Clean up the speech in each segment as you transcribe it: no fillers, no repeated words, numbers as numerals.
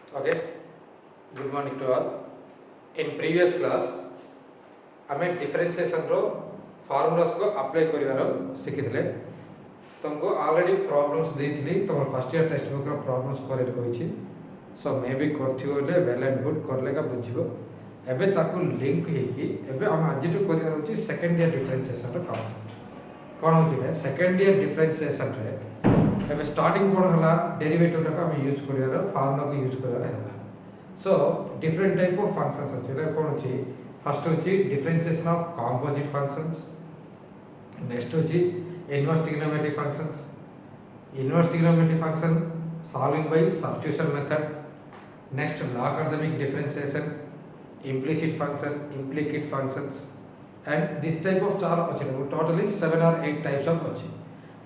Okay, good morning to all. In previous class, आमे differentiation रो formulas को apply करिवार सिखितले तुमको ऑलरेडी प्रॉब्लम्स देथिली तुम फर्स्ट ईयर टेक्स्ट बुक रो प्रॉब्लम्स करेक्ट कहिछि सो मे बी करथिबोले वेल एंड गुड करले का बुझिबो एबे ताकू लिंक हेकी एबे हम आज टू करिवार होछि सेकंड ईयर डिफरेंशिएशन रो कांसेप्ट कोन होछि सेकंड ईयर डिफरेंशिएशन रे एबे स्टार्टिंग कोन हला डेरिवेटिव टा हम यूज करिवार फार्मूला को यूज करिवार हला so different type of functions होछि कोन होछि फर्स्ट होची differentiation of composite functions next होची inverse trigonometric functions inverse trigonometric function solving by substitution method next logarithmic differentiation implicit function implicate functions and this type of चार अछि totally 7 or 8 types of अछि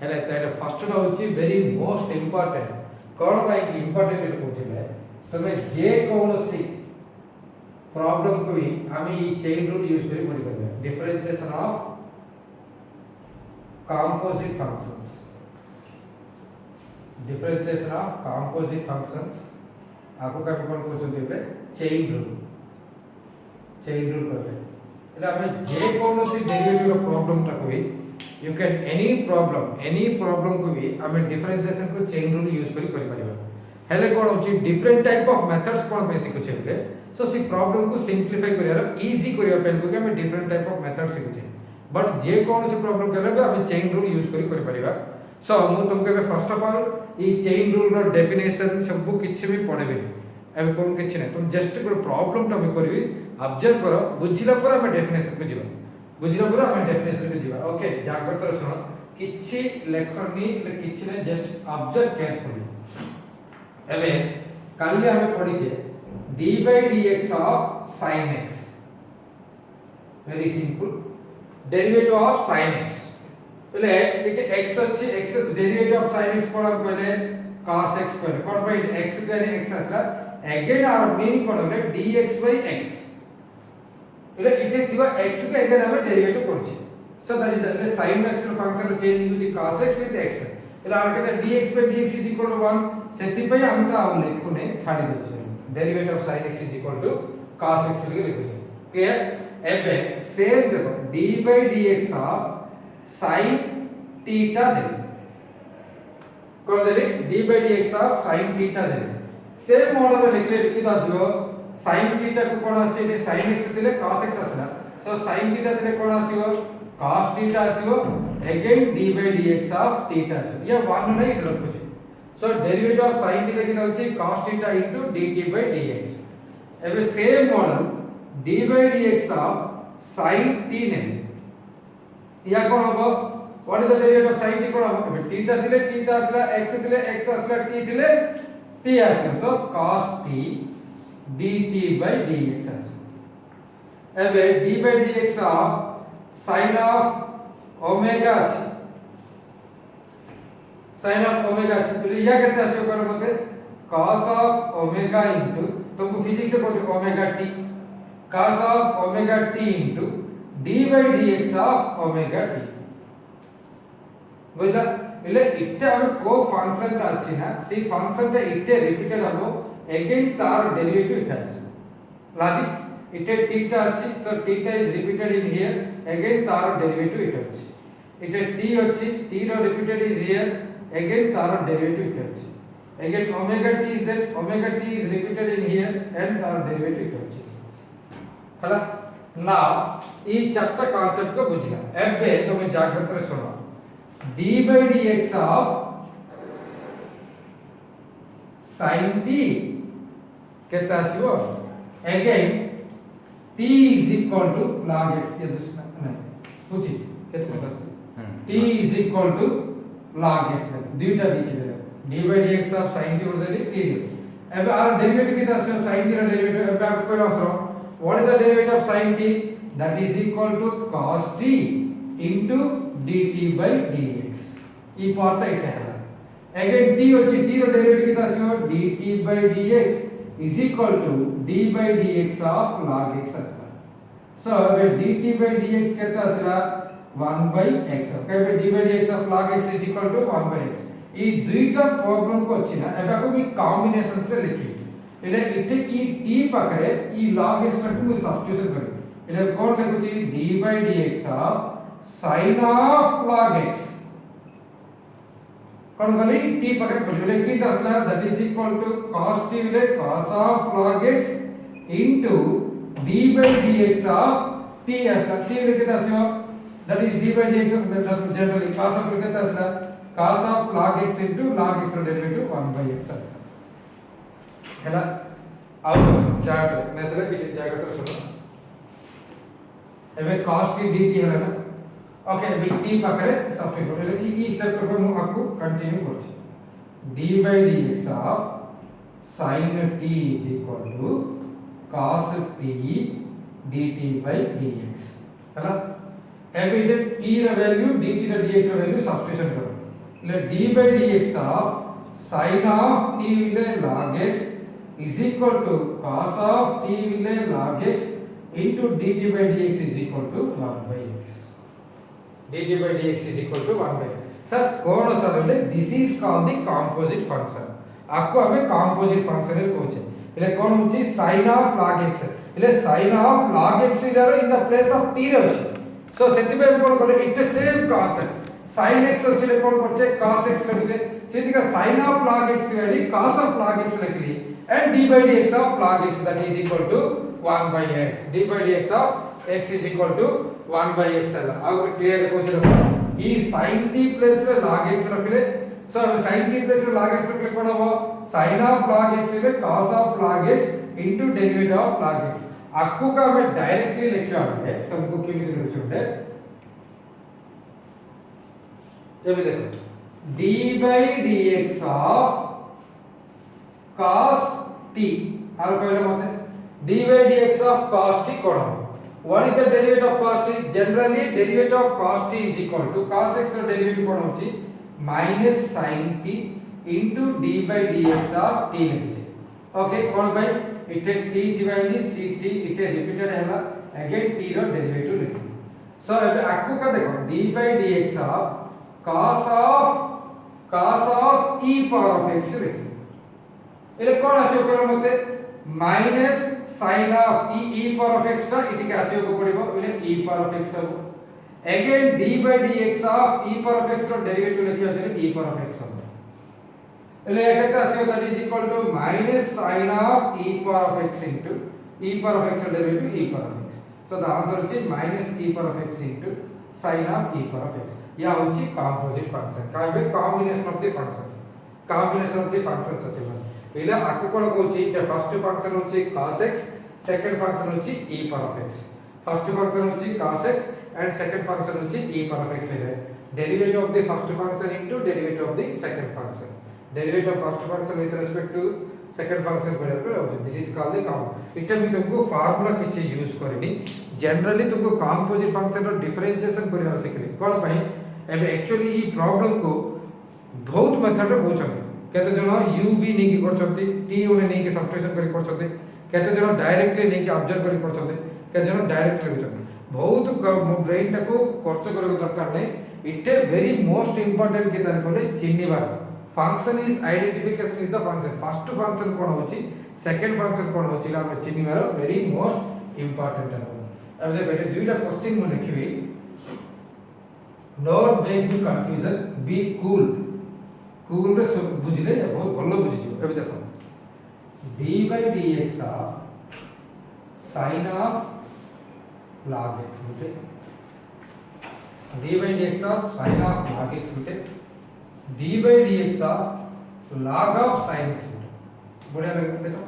हेले त first टा होची very most important कोन bye कि important होथिले तमे जे कोनोसी प्रॉब्लम को भी हमें ये चेन रूल यूज करी मरि करबे differentiation of composite functions differentiation of composite functions आपको का कोन कहउछन बे चेन रूल करबे એટલે આપણે જે કોનોસી ડેરિવેટિવ પ્રોબ્લેમ તા કોઈ you can any problem को भी हमें डिफरेंशिएशन को चेन रूल यूज करी परिबा हेले कोन होची डिफरेंट टाइप ऑफ मेथड्स कोन बेसिक को छेले सो सी प्रॉब्लम को सिंपलीफाई करियार इजी करिया पेन को हमें डिफरेंट टाइप ऑफ मेथड सिखुचे बट जे कोन सी प्रॉब्लम करले हमें चेन रूल यूज करी परिबा सो मु तुमके फर्स्ट ऑफ ऑल ई चेन रूल रो डेफिनेशन सब किछि भी पढेबे एबे कोन किछि नै तुम जस्ट को प्रॉब्लम टा में करबी ऑब्जर्व करो बुझिला पर हमें डेफिनेशन को जीवा बुझिला पर हमें डेफिनेशन को जीवा ओके जाग्रत रे सुनो किछि लेखनी किछि नै जस्ट ऑब्जर्व केयरफुली एबे काली हमें पढी छे d by dx of sin x very simple derivative of sin x पहले इते x अछि x derivative of sin x कोन पहले cos x पहले कोन by x देने x असला अगेन आवर मीनिंग कोन होले dx by x એટલે इते थिबा x के अगेन हमें डेरिवेटिव करछि so that is the sin x function change using cos x with x એટલે आर के dx by dx is equal to 1 सेति पय हम ता लेखुने छाडी देछि derivative of sin x is equal to cos x लिखे क्लियर एबे सेम देखो d by dx of sin theta दे कोन देली d by dx of sin theta दे सेम मॉडल लिखले लिखि दासियो sin थीटा को कोन आसी sin x दिले cos x आसला सो sin थीटा दिले कोन आसीबो cos थीटा आसीबो again d by dx of theta आसीबो ये वन नै रखु so derivative of sin theta कितना होची cos theta into dt by dx एबे same model d by dx of sin t ने या कोन होबो what is the derivative of sin t कोन होबो एबे थीटा दिले थीटा असला x दिले x असला t दिले t आसी तो cos t dt by dx आसी एबे d by dx of sin of omega अछि sin of ओमेगा तो या कहते हैं पर मते cos of ओमेगा into तुमको फिजिक्स से पढ़ो omega t cos of omega t into d by dx of omega t बुझला એટલે इट्टे हम को फंक्शन ता अछि ना सी फंक्शन ता इट्टे रिपीटेड हबो अगेन तार डेरिवेटिव इटा अछि लॉजिक इट्टे थीटा अछि so theta is repeated in here again तार डेरिवेटिव इटा अछि इट्टे t अछि t रो रिपीटेड इज हियर again तार derivative इट again omega t is there omega t is repeated in here and तार derivative इट हला now ई चट्टा कांसेप्ट को बुझिया एबे तुम जाग्रत रे सुनो d by dx of sin t केता आसीबो again t is equal to log x ये दूसरा नहीं बुझी केतना आसी t is equal to log x दुईटा दीछि दे d by dx of sin t और देली t एबे आर डेरिवेटिव कितना से sin t रा डेरिवेटिव एबे आप कोन आसरो what is the derivative of sin t that is equal to cos t into dt by dx ई पार्ट इट है अगेन t होछि t रो डेरिवेटिव कितना से dt by dx is equal to d by dx of log x असला सो एबे dt by dx कितना असला 1 by x okay d by dx of log x is equal to 1 by x ई दुईटा problem को अछि ना एबा को भी कॉम्बिनेशन से लिखी એટલે इथे ई t पाखरे ई log x को सब्स्टिट्यूशन करी એટલે कोण लिखुची d by dx of sin of log x कोण कली t पाखरे कली એટલે की दसला that is equal to cos t એટલે cos of log x into d by dx of t असला t એટલે किती असतो that is d by dx of generally cos of किती असला cos of log x into log x ର derivative 1 by x असला ହେଲା ଆଉ ଜାଗ୍ରତ ନେତଲେ ଏଠି ଜାଗ୍ରତ ଶୁଣ ଏବେ cos t dt ହେଲା ନା ओके ଏବେ t ପାଖରେ ସବଷ୍ଟିଟ୍ୟୁଟ ହେଲେ ई स्टेप को ମୁଁ आपको कंटिन्यू करछि d by dx of sin t is equal to cos t dt by dx ହେଲା ଏବେ इधर t ର वैल्यू dt ର dx ର वैल्यू सब्स्टिट्यूशन करो એટલે d by dx of sin of t will log x is equal to cos of t will log x into dt by dx is equal to 1 by x dt by dx is equal to 1 by x sir कोन sir ले this is called the composite function आपको हमें composite function रे कहछे એટલે कोन होची sin of log x એટલે sin of log x in the place of t रे अछि सो सेति पे कोन करे it same concept sin x अछि ले कोन करछे cos x लिखते सेति का sin of log x की value cos of log x लिखली and d by dx of log x that is equal to 1 by x d by dx of x is equal to 1 by x है अब clear को देखो ई sin t plus log x रखले सो sin t plus log x रखले कोन हो sin of log x is cos of log x into derivative of log x आपको का हमें डायरेक्टली लिखिया है तुमको केमिति लिखुछे ये भी देखो d by dx of cos t आर कहले मते d by dx of cos t cone what is the derivative of cos t generally derivative of cos t is equal to cos x ର derivative कोन होची minus sin t into d by dx of t लिखिছে okay कोन भाई इथे t दिवाइनी ct इथे repeated हैला again t ର derivative लिखि सो ଏବେ आकु का देखो d by dx of cos of e power of x लिखि એટલે કોણ આસ્યો કરો મતે minus sin of e power of x टा इटी के आस्यो को पड़िबो એટલે e power of x हो again d by dx of e power of x रो डेरिवेटिव लिखियो छै e power of x हो એટલે એકતે આસ્યો that is equal to minus sin of e power of x into e power of x रो derivative e power of x so the answer is minus e power of x into sin of e power of x या होची composite function काबे combination of the functions अछि पहले आको कोन कहूची the first function होची cos x सेकंड फंक्शन होची e power of x first function होची cos x and second function होची e power of x है derivative of the first function into derivative of the second function derivative of first function with respect to second function करे होची this is called the कॉम्प इटा भी तुमको formula किछि use करनी generally तुमको composite function रो differentiation करिया सिखली कोन भाई एबे एक्चुअली ई प्रॉब्लम को बहुत मेथड रे होचंती केते जण u v नै की करचंती t ओने नै की सब्स्टिट्यूशन करी करचंती केते जण डायरेक्टली नै की ऑब्जर्व करी करचंती केते जण डायरेक्टली लिखचंती बहुत ब्रेन टा को खर्च करे दरकार नै it is very most important के तार कोले चिन्हिबार function is identification is the function first function कोन होची सेकंड फंक्शन कोन होची ला चिन्हिबार वेरी मोस्ट इंपोर्टेंट है अब देखो ये दुईटा क्वेश्चन म लिखिबी Don't make me confusion. Be cool. Cool रे सब बुझले बहुत भलो बुझियो एबे देखो d by dx of sin of log x बुझे d by dx of sin of log x बुझे d by dx of log of sin x बुझे बढ़िया लगे देखो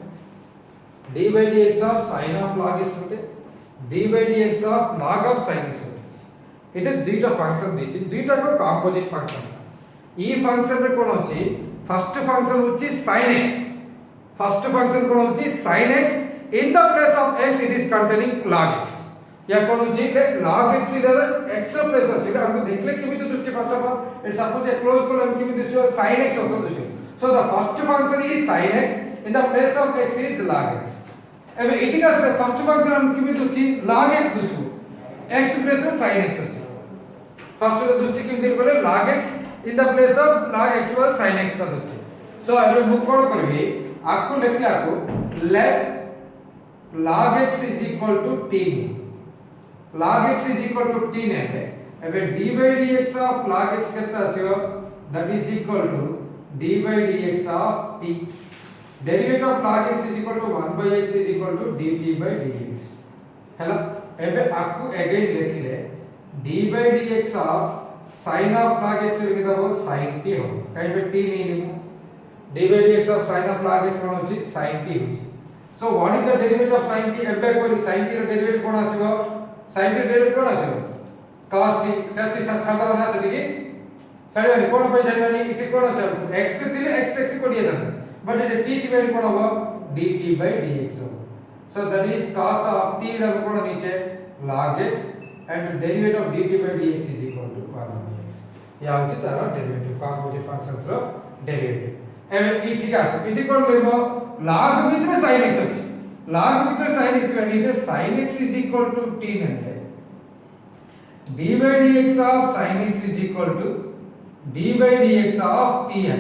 d by dx of sin of log x बुझे d by dx of log of sin x এটা দুইটা function দিছি দুইটা কো কম্পোজিট ফাংশন এই ফাংশন রে কোন হচ্ছে ফার্স্ট ফাংশন হচ্ছে sin x ফার্স্ট ফাংশন কোন হচ্ছে sin x in the place of x it is containing log x या কোন হচ্ছে log x এর x র প্লেস আছে এটা আমরা দেখলে কিমিতে দৃষ্টি first of all it suppose a close করলাম কিমিতে দৃষ্টি sin x হতো দৃষ্টি so the first function is sin x in the place of x is log x এবে এটিকে আসলে ফার্স্ট ফাংশন আমরা কিমিতে দৃষ্টি log x দৃষ্টি x প্লেস এ sin x আছে फर्स्ट रो दृष्टि किमति बोले log x in the place of log x और sin x का दृष्टि सो एबे मु कोन करबी आपको लिखला को let log x is equal to t. log x is equal to t ने अब d by dx of log x कितना आसेगा, that is equal to d by dx of t. derivative of log x is equal to 1 by x is equal to dt by dx हैला. एबे आपको again लिख ले d by dx of sin of log x लिख दबो sin t हो काई बे t नहीं लिखो. d by dx of sin of log x कोन होची sin t होची. so what is the derivative of sin t? एबे कोई sin t ର derivative कोन आसीबो, sin t derivative कोन आसीबो cos t. cos t छाता बना सदी की छाड़वानी कोन पे छाड़वानी इटे कोन छ x थिले x x को दिया जाता but it t थी कोन हो dt by dx हो. so that is cos of t ର कोन नीचे log x and derivative of dt by dx is equal to 1 by x. या होची तार डेरिवेटिव कॉम्पोजिट फंक्शंस रो डेरिवेटिव. एबे ई ठीक आसे इटी कोन लेबो log भितरे sin x अछि, log भितरे sin x वेनी इटे sin x is equal to t ने d by dx of sin x is equal to d by dx of t है.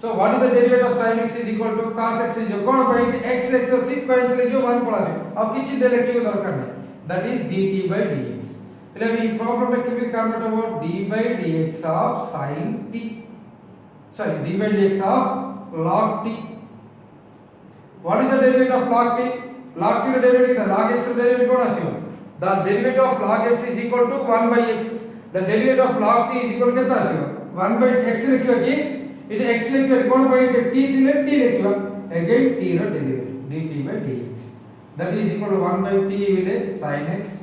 so what is the derivative of sin x is equal to cos x is cone point x x अछि cancel जो 1 पड़ा छै अब किछि देले कियो दरकार नै, that is dt by dx. એટલે ಈ ಪ್ರಾಬ್ಲಮ್ ಗೆ किमित कन्वर्ट हो d by dx of sin t, sorry d by dx of log t. what is the derivative of log t? log t ର derivative the log x ର derivative कोन आसीबो, the derivative of log x is equal to 1 by x. the derivative of log t is equal to केता आसीबो 1 by x लिखिबो कि इटे x लिखिबो कोन point t थिले t लिखिबो again t ର derivative dt by dx that is equal to 1 by t विले sin x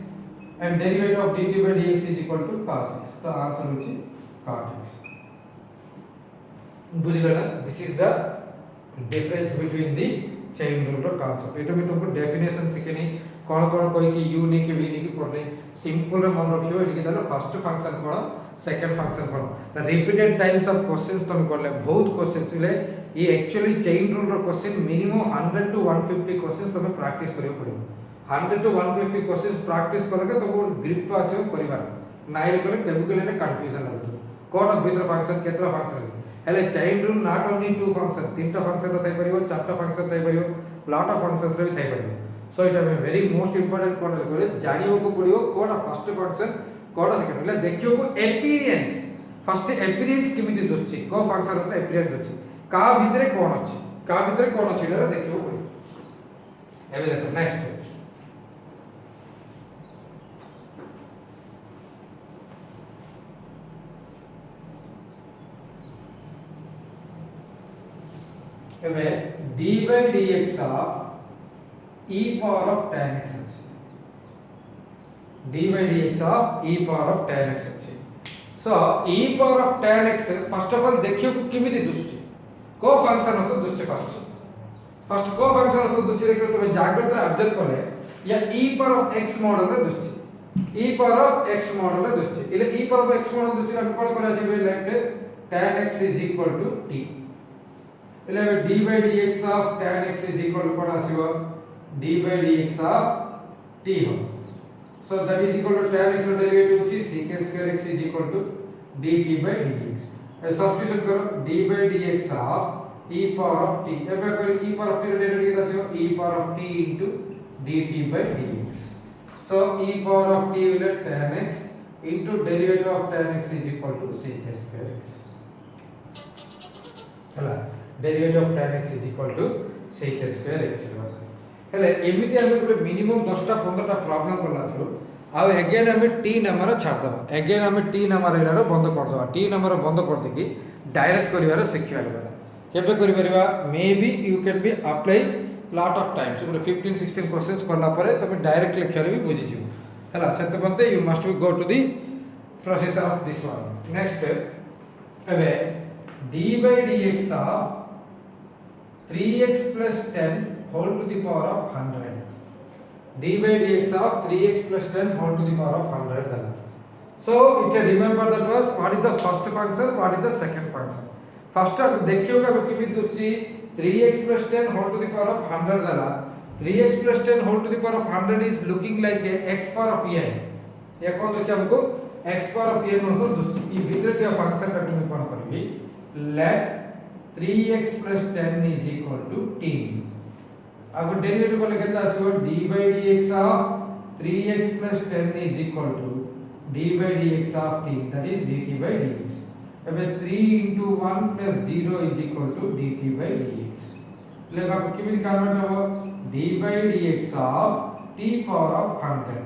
and derivative of dt by dx is equal to cos x. तो answer होची cot x. बुझिला ना. This is the difference between the chain rule रो concept. एटा भी तुमको definition सिखेनी कोन कोन कोई कि u नहीं कि v नहीं कि करने सिंपल रे मन रखियो एटी कि ताले फर्स्ट फंक्शन कोन सेकंड फंक्शन कोन the repeated times of questions तुम करले बहुत क्वेश्चंस ले ये एक्चुअली चेन रूल रो क्वेश्चन मिनिमम 100 टू 150 क्वेश्चंस तुम्हें प्रैक्टिस करियो पड़िबो. 100 टू 150 क्वेश्चंस प्रैक्टिस करके तुमको ग्रिप आसे करिबार नाइल करे केमिकल ने कंफ्यूजन लागतो कोन भीतर फंक्शन केतरा फंक्शन हेले chain rule not only two function तीनटा फंक्शन थाई परिबो चारटा फंक्शन थाई परिबो लॉट ऑफ फंक्शंस रे थाई परिबो. So it is very most important कोन करे जानियो को पड़ियो कोन फर्स्ट फंक्शन कोन सेकंड ले देखियो को एपियरेंस फर्स्ट एपियरेंस किमिति दोछि को फंक्शन रे एपियरेंस दोछि का भीतर कोन अछि का भीतर कोन अछि ले देखियो पड़ियो. एबे देखो नेक्स्ट एबे d by dx of e power of tan x अछि. d by dx of e power of tan x अछि. so e power of tan x first of all देखियो को किमिति दुछि को फंक्शन होतो दुछि फर्स्ट को फंक्शन होतो दुछि देखियो तमे जाग्रत ऑब्जर्व करले या e power of x model रे दुछि e power of x model रे दुछि इले e power of x model दुछि हम कोन करा छै left tan x is equal to t. इले d by dx of tan x is equal to कोन आसीबो d by dx of t हो. so that is equal to tan x ର डेरिवेटिव होची sec square x is equal to dt by dx. Substitution करो d by dx of e power of t एबे कर e power of t ର derivative केता आसीबो e power of t into dt by dx. so e power of t will tan x into derivative of tan x is equal to sec square x. हला derivative of tan x is equal to sec square x. हेले एमिति हम गोटे minimum 10 टा 15 टा problem करला थलो आ again हम t number छाड़ दबा अगेन हम t नंबर इलारो बंद कर दबा t नंबर बंद कर देकी डायरेक्ट करिवार सिखिबा लगा केबे करि परिबा may be you can be apply lot of times गोटे 15 16 क्वेश्चंस करला परे तमे डायरेक्ट लेक्चर भी बुझि जिवो हला सेते बनते you must be go to the process of this one. Next एबे d by dx of 3x plus 10 whole to the power of 100. d by dx of 3x plus 10 whole to the power of 100 dala. So it remember that was what is the first function, what is the second function. First देखियो का किमित दोछि 3x plus 10 whole to the power of 100 dala. 3x plus 10 whole to the power of 100 is looking like a x power of n. ये कौन दोछि हमको x power of n मतलब दोछि ई भीतर के function का तुम कोन करबी let 3x plus 10 is equal to t. आगो डेरिवेटिव को केते आसीबो d by dx of 3x plus 10 is equal to d by dx of t, that is dt by dx. एबे 3 into 1 plus 0 is equal to dt by dx. ले बाको किमिति convert हो d by dx of t power of 100.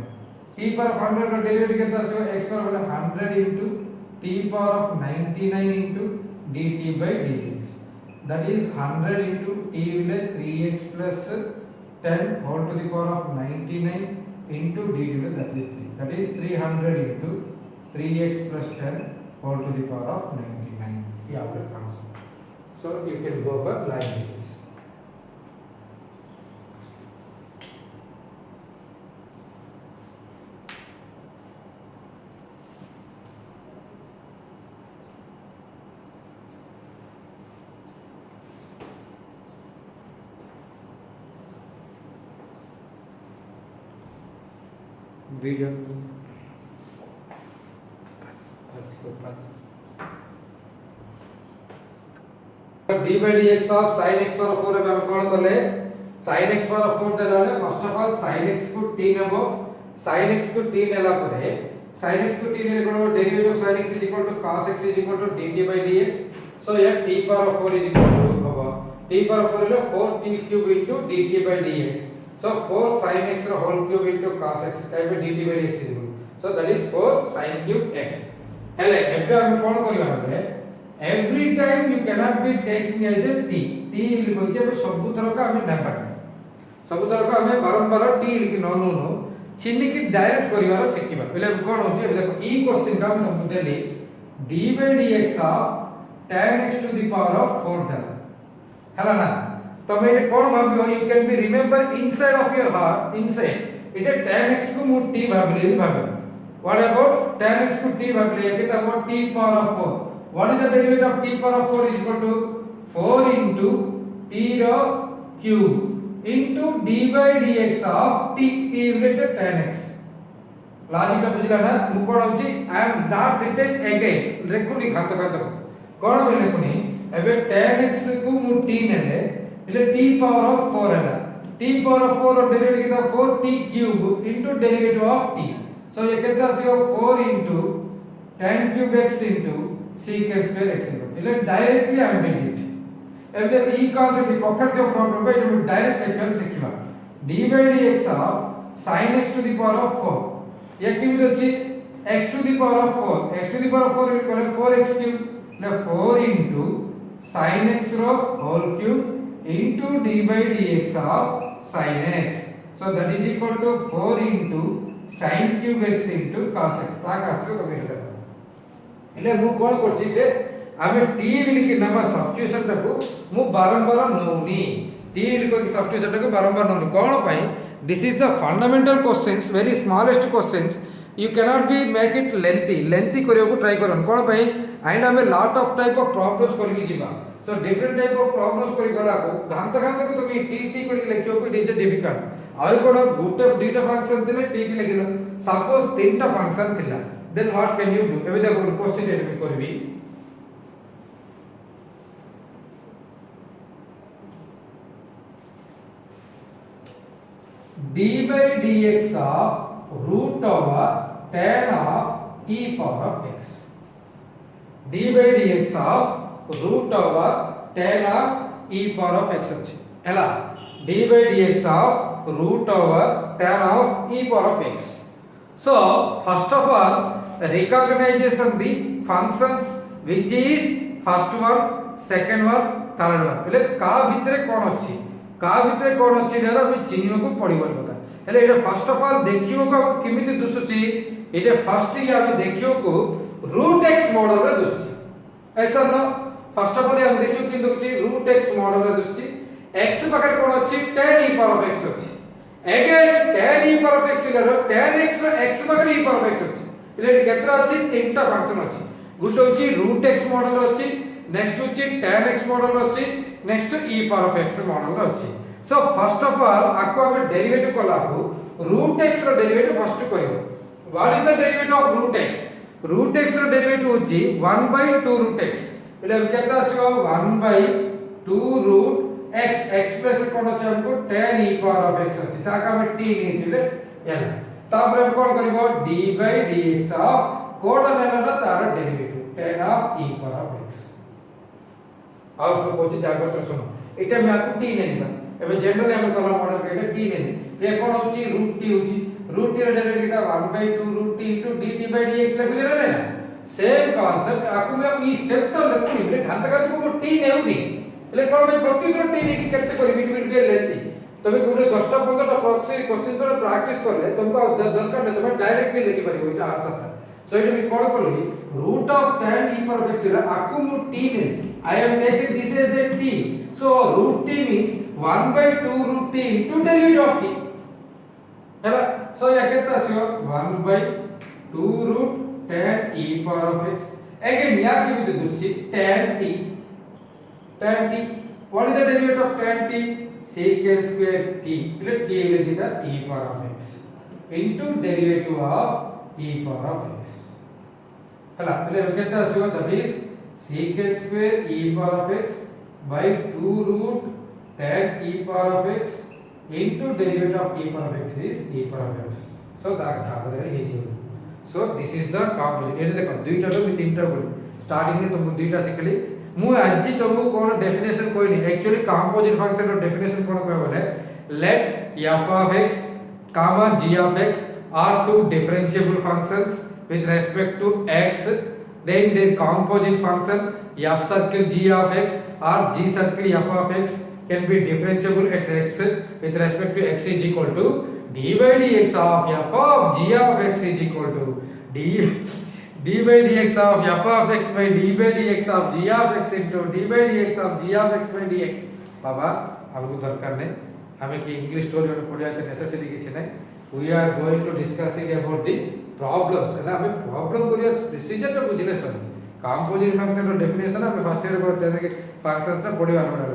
t power of 100 रो derivative केते आसीबो x power of 100 into t power of 99 into dt by dx. That is 100 into t will 3x plus 10 whole to the power of 99 into dt will, that is 3. That is 300 into 3x plus 10 whole to the power of 99. Yeah, that comes. So you can go for line basis. Video. Let's go fast. d by dx of sin x power 4 हम कौन करले sin x power 4 देलाने first of all sin x को t नेबो sin x को t नेला परे sin x को t नेले कोन derivative of sin x is equal to cos x is equal to dt by dx. So here t power 4 is equal to होगा t power 4 is 4t cube into dt by dx. So 4 sin x whole cube into cos x type of dt by dx is equal. So that is 4 sin cube x. हेले एबे हम कोन करियो हबे every time you cannot be taking as a t will go के सब थर का हम ना पाए सब थर का हम बारंबार t लिखि न न न चिन्ह की डायरेक्ट करिवार सिखिबा पहले कोन होचे देखो ई क्वेश्चन का हम देली d by dx of tan x to the power of 4 देला हला ना तमे ये कोन भाबियो you can be remember inside of your heart inside it tan x को मु t भाबले भाबे व्हाट अबाउट tan x को t भाबले के त t power of 4. What is the derivative of t power of 4 is equal to 4 into t ro cube into d by dx of t related tan x. Logic का बुझला ना मु कोन होची I am not written again लेखुनी खातो खातो कोन बे लेखुनी एबे tan x को मु t नेले इले t power of 4 हैला t power of 4 रो डेरिवेटिव कितना 4t cube into derivative of t. So ये कितना आसीबो 4 into tan cube x into sec square x इले डायरेक्टली हम डिड इट एबे ई कांसेप्ट पखर के प्रॉब्लम पे जो डायरेक्ट लेखन सिखिबा d by dx of sin x to the power of 4 ये किमित अछि x to the power of 4 x to the power of 4 will करे 4x cube ले 4 into sin x row whole cube into d by dx of sin x. So that is equal to 4 into sin cube x into cos x ता कास्त्र तो मिल गया इले मु कोन करछि जे आमे t लिखि नबा सब्स्टिट्यूशन टाको मु बारंबार नोनी t लिखो कि सब्स्टिट्यूशन टाको बारंबार नोनी कोन पई this is the fundamental questions very smallest questions you can not be make it lengthy करियो को ट्राई करन कोन पई एंड आमे lot of type of problems करि जिबा. सो डिफरेंट टाइप ऑफ प्रॉब्लम्स करि गला को घांत को तुम t करि लेखियो को इट इज डिफिकल्ट और कोन गुटे दुटा फंक्शन दिले t लिखिलो सपोज तीनटा फंक्शन थिला then what can you do एबे देखो क्वेश्चन एड में करबी d by dx of root over tan of e power of x d by dx of root over tan of e power of x अछि हैला d by dx of root over tan of e power of x. So first of all recognition the functions which is first one second one third one એટલે का भितरे कोन अछि era हम चिन्ह को पडिबो କଥା हेले एटा फर्स्ट ऑफ ऑल देखियो को किमिति दुसुची एटा फर्स्ट या हम देखियो को रूट x मॉडल रे दुसुची ऐसा न फर्स्ट ऑफ ऑल हम देखियो कि दुसुची रूट x मॉडल रे दुसुची x बकर कोन अछि tan e power of x अछि again tan e power of x इला tan x बकर e power of x अछि इले केतरा अछि तीनटा फंक्शन अछि गुटे होछि रूट x मॉडल अछि नेक्स्ट होछि tan x मॉडल अछि next e power of x model अछि. सो फर्स्ट ऑफ ऑल आको हम डेरिवेटिव कोला को रूट x रो डेरिवेटिव फर्स्ट करियो what is the derivative of root x रो डेरिवेटिव होछि 1/2 रूट x इले केतरा आसीबो 1/2 रूट x एक्सप्रेशन कोन अछि हमको tan e power of x अछि ताका हम t नेथिले एला तापर हम कोन करबो d by dx of code नेला तार derivative tan of e power of x और फिर कोची जाग्रत सुनो एटा मैं आपको t नेनिबा एबे जनरली हम कलम मॉडल के t नेनी ये कोन होची √t होची √t ର डेरिवेटिव का 1/2 √t dt by dx लिखु जरा ना सेम कांसेप्ट आपको मैं ई स्टेप तो लिखुनी बले ढांता का को t नेउनी એટલે કોણ મે પ્રતિદિન ટી ની કેતે કરી વિટ વિટ બે લેતી તમે કોને 10 টা 15 টা પ્રॉक्सी क्वेश्चन रे प्रैक्टिस करले तुमको दरकार नहीं तुम डायरेक्टली लिखि परिबो इटा आंसर सो इट मी कोण करली रूट ऑफ tan e पर x इला आकु मु t ने I am taking this as a t so root t means 1/2 root t into derivative of t हैला सो या केता आसियो 1/2 root tan e power of x again या की भी दुछि tan t what is the derivative of tan t secant square t એટલે t ले दिया e power of x into derivative of e power of x हला એટલે केता आसीबो that is secant square e power of x by 2 root tan e power of x into derivative of e power of x is e power of x so that छात्र हे जे so this is the composite ये देखो दुईटा तो मैं तीनटा बोली starting में तुम दुईटा सिखली मु आज तुमको कोन डेफिनेशन कोई नहीं एक्चुअली कंपोजिट फंक्शन रो डेफिनेशन कोन कहबो बोले late f of x comma g of x are two differentiable functions with respect to x then their composite function f circle g of x or g circle f of x can be differentiable at x with respect to x is equal to d by dx of f of g of x is equal to d by dx of f of x by d by dx of g of x into d by dx of g of x by dx बाबा हमको दरकार नहीं हमें कि English story में पढ़िया तो necessary किछ नहीं we are going to discussing about the problems है ना हमें प्रॉब्लम को प्रोसीजर तो बुझले सर कंपोजिट फंक्शन रो डेफिनेशन हमें फर्स्ट ईयर पर जैसे कि फंक्शंस ना पढ़िवा पड़े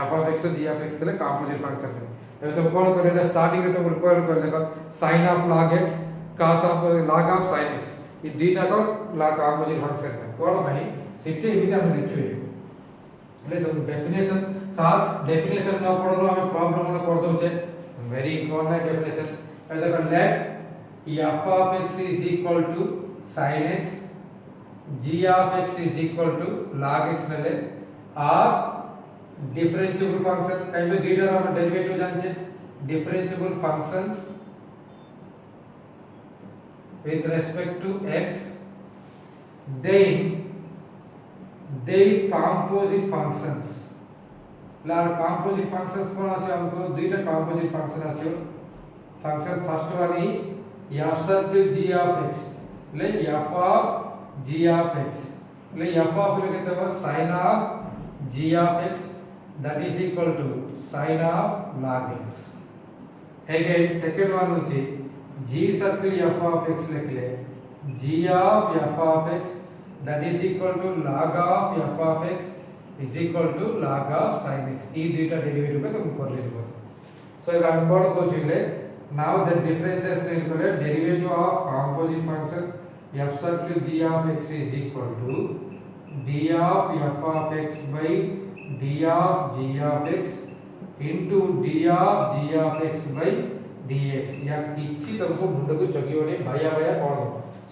f of x g of x तले कंपोजिट फंक्शन है तो कोन करे स्टार्टिंग में तो कोन कर देखो sin of log x cos of log of sin x ये दुईटा को ला कंपोजिट फंक्शन है कोन भाई सिटे एमिति हम देखिए એટલે તો डेफिनेशन साथ डेफिनेशन न पढ़लो हमें प्रॉब्लम में कर दो छे वेरी इंपॉर्टेंट डेफिनेशन ए देखो late f of x is equal to sin x g of x is equal to log x नले आर डिफरेंशिएबल फंक्शन कहीं पे दुईटा हम डेरिवेटिव जान छे differentiable functions with respect to x then they composite functions लार composite functions कोन आसे हमको दुईटा composite function आसे function first one is f circle g of x ले f of g of x ले f of लिखते हो sin of g of x that is equal to sin of log x again second one होची g circle f of x लिख ले g of f of x that is equal to log of f of x is equal to log of sin x ई दुईटा derivative पे तुम कर लेबो सो अब हम कोन को छिले नाउ द डिफरेंसेस नीड करे derivative of composite function f circle g of x is equal to d of f of x by d of g of x into d of g of x by dx या किछि तुमको मुंड को जगियोने भया भया कोन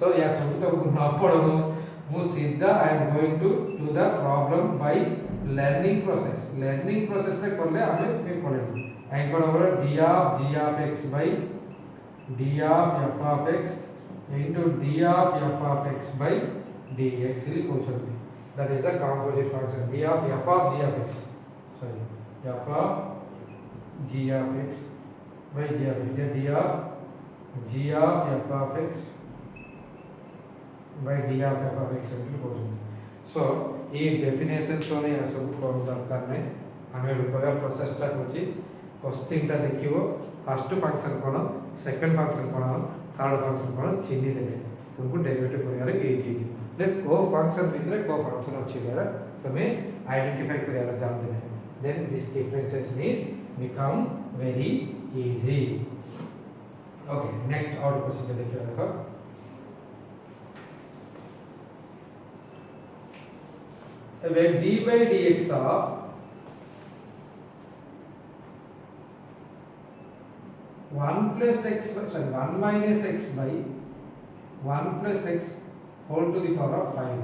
सो या सब तुमको ना पढ़नो मु सीधा I am going to do the problem by learning process में करले हमें पे पढ़ेबो आई कोन बोले d of g of x by d of f of x into d of f of x by dx इली कोचोती that is the composite function d of f of g of x sorry f of g of x by g of x d of g of f of x by d of f of x इली कोचोती सो ये definition सोने या सब को दरकार नहीं हमें रुपया प्रोसेस टा होची क्वेश्चन टा देखिवो फर्स्ट फंक्शन कोन सेकंड फंक्शन कोन थर्ड फंक्शन कोन चिन्ह देबे तुमको डेरिवेटिव करियारे इजी ले को फंक्शन भितरे को फंक्शन अछि गेरा तमे आइडेंटिफाई करियारे जान देबे then this differentiation is become very easy okay next और क्वेश्चन देखियो देखो when d by dx of 1 plus x by, sorry, 1 minus x by 1 plus x whole to the power of 5.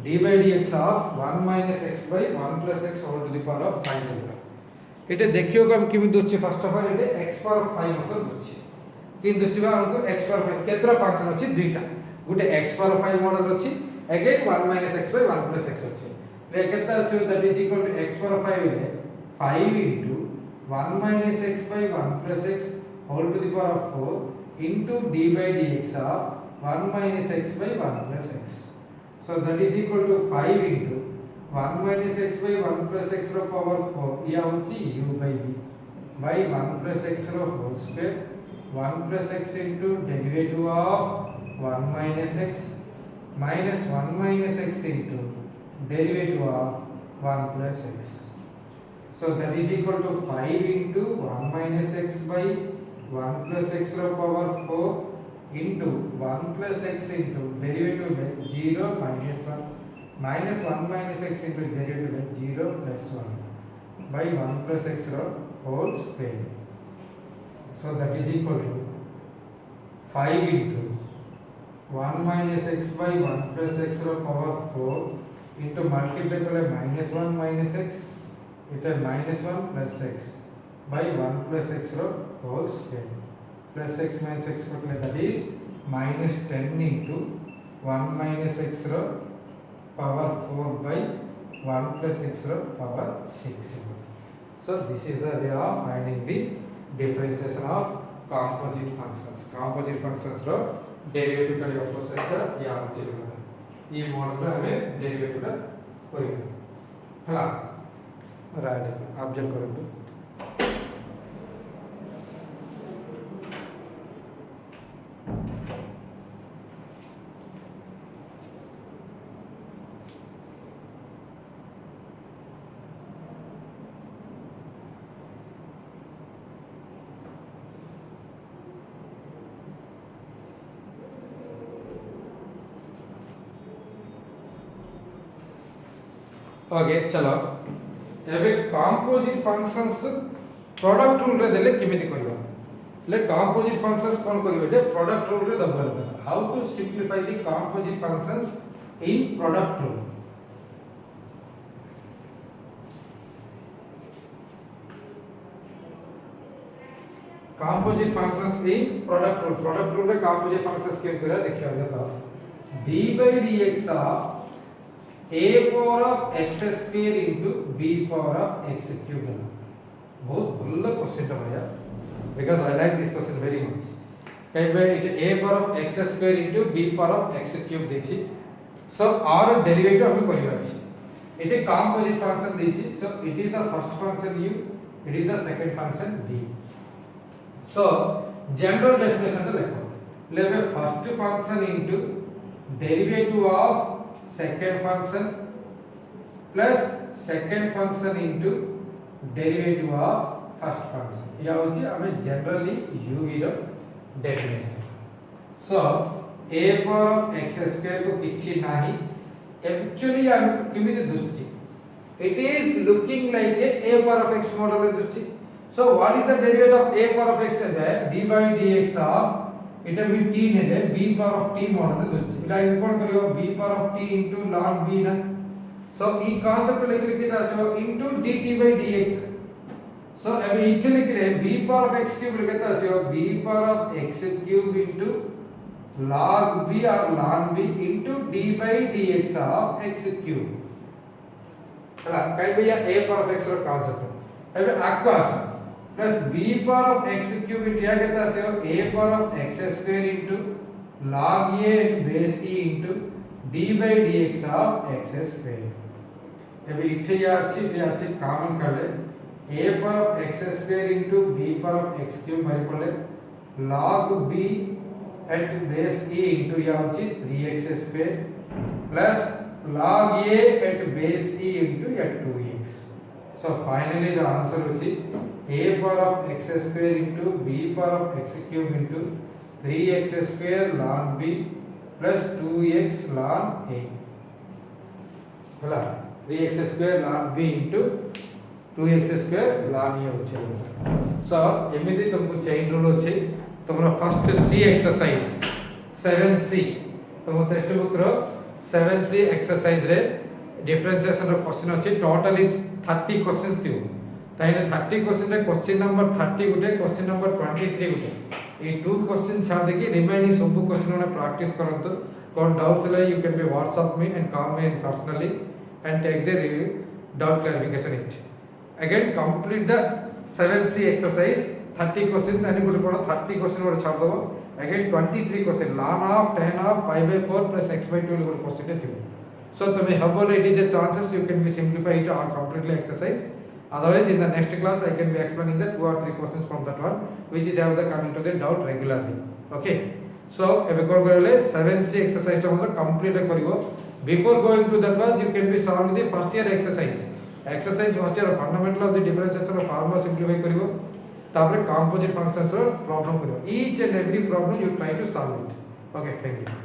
D by dx of 1 minus x by 1 plus x whole to the power of 5. এটা দেখিও কম কিমি দচ্ছে first of all এটা x পাওয়ার 5 মত দচ্ছে কিন্তু সিবা हमको x পাওয়ার 5 কেতরা function আছে দুইটা গোটে x পাওয়ার 5 মডেল আছে again 1 minus x by 1 plus x আছে রে কেতা আছে that is equal to x power 5 ile 5 into 1 minus x by 1 plus x whole to the power of 4 into d by dx of 1 minus x by 1 plus x. So that is equal to 5 into 1 minus x by 1 plus x रो power 4 या होची u by v by 1 plus x row whole square 1 plus x into derivative of 1 minus x minus 1 minus x into derivative of 1 plus x. So that is equal to 5 into 1 minus x by 1 plus x रो power 4 into 1 plus x into derivative by 0 minus 1 minus 1 minus x into derivative by 0 plus 1 by 1 plus x whole square. So that is equal to 5 into 1 minus x by 1 plus x power 4 into multiply kore minus 1 minus x it is minus 1 plus x by 1 plus x whole square plus x minus x that is minus 10 into 1 minus x power 4 by 1 plus x power 6. So this is the way of finding the differentiation of composite functions. Composite functions row derivative का opposite का या होची ये model पे हमें derivative का करेंगे हाँ राइट ऑब्जेक्ट करेंगे ओके चलो एबे कंपोजिट फंक्शंस प्रोडक्ट रूल रे देले केमिति करबा ले कंपोजिट फंक्शंस कोन करबे जे प्रोडक्ट रूल रे दबल how to simplify the composite functions in product rule composite functions in product rule रे कंपोजिट फंक्शंस के करा देखियो देखो d by dx of a power of x square into b power of x cube है बहुत Bhalla question है भैया because I like this question very much कहीं पे it a power of x square into b power of x cube देखी so और derivative हमें करियो अछि इट कंपोजिट फंक्शन देखी so it is the first function u it is the second function v so general definition तो देखो लेवे first function into derivative of second function plus second function into derivative of first function या होची हमें generally u row definition so a power of x square को किछि नाही actually हम किमिति दुछि it is looking like a power of x model दुछि so what is the derivative of a power of x है d by dx of इटा भी t नेले b power of t model दुछि इटा कोन करियो b power of t into ln b ना सो ई concept लिख लिखि दासो into dt by dx सो अब इथे लिख ले b power of x cube लिखि दासो b power of x cube into log b or ln b into d by dx of x cube हला कई भैया a power of x रो कांसेप्ट अब आको आसा plus b power of x cube into क्या कहता है a power of x square into log a base e into d by dx of x square अब इथे या अच्छी कॉमन कर ले a power of x square into b power of x cube हमारे पड़े log b at base e into या अच्छी 3x square plus log a at base e into या 2x so finally the answer अच्छी a power of x square into b power of x cube into 3x square ln b plus 2x ln a. होला 3x square ln b into 2x² ln a होचे सो एमिति तुमको chain rule होचे तुमरा first सी exercise 7c तुम text book रो 7c exercise रे differentiation रो question होचे totally 30 questions थियो ताइने 30 क्वेश्चन रे क्वेश्चन नंबर 30 गुटे क्वेश्चन नंबर 23 गुटे ये 2 क्वेश्चन छाड़ देके रिमेनिंग सब क्वेश्चन ने प्रैक्टिस करंतो कोन डाउट्स ले you can B WhatsApp me and call me personally and take the doubt clarification it again complete the 7c exercise 30 questions and good for 30 question or chhad dabo again 23 question ln of tan of pi by 4 plus x by 2 good question thibo so tome habo it is a chances you can be simplify it or completely exercise otherwise in the next class I can be explaining the 2 or 3 questions from that one which is have the coming to the doubt regularly okay so ebe kon korale 7c exercise ta motor complete karibo before going to that was you can be solve the first year exercise first year fundamental of the differentiation of formula simplify karibo tapre composite functions ro problem karibo each and every problem you try to solve it okay thank you